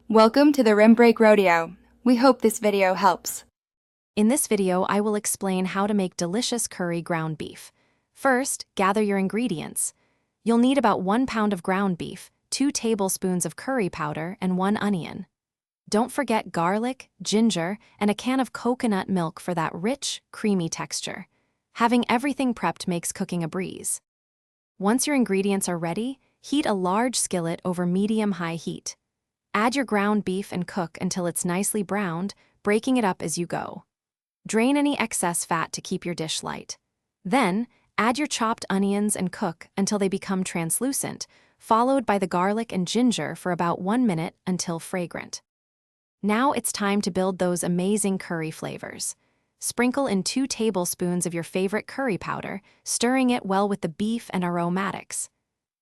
Welcome to the Rim Break Rodeo. We hope this video helps. In this video, I will explain how to make delicious curry ground beef. First, gather your ingredients. You'll need about 1 pound of ground beef, 2 tablespoons of curry powder, and 1 onion. Don't forget garlic, ginger, and a can of coconut milk for that rich, creamy texture. Having everything prepped makes cooking a breeze. Once your ingredients are ready, heat a large skillet over medium-high heat. Add your ground beef and cook until it's nicely browned, breaking it up as you go. Drain any excess fat to keep your dish light. Then, add your chopped onions and cook until they become translucent, followed by the garlic and ginger for about 1 minute until fragrant. Now it's time to build those amazing curry flavors. Sprinkle in 2 tablespoons of your favorite curry powder, stirring it well with the beef and aromatics.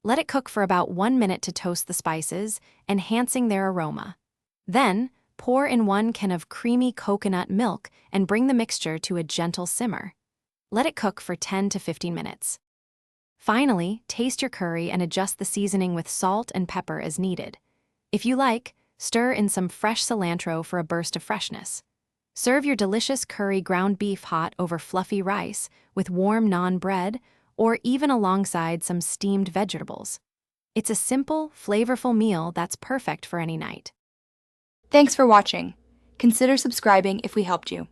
Let it cook for about 1 minute to toast the spices, enhancing their aroma. Then, pour in 1 can of creamy coconut milk and bring the mixture to a gentle simmer. Let it cook for 10 to 15 minutes. Finally, taste your curry and adjust the seasoning with salt and pepper as needed. If you like, stir in some fresh cilantro for a burst of freshness. Serve your delicious curry ground beef hot over fluffy rice, with warm naan bread, or even alongside some steamed vegetables. It's a simple, flavorful meal that's perfect for any night. Thanks for watching. Consider subscribing if we helped you.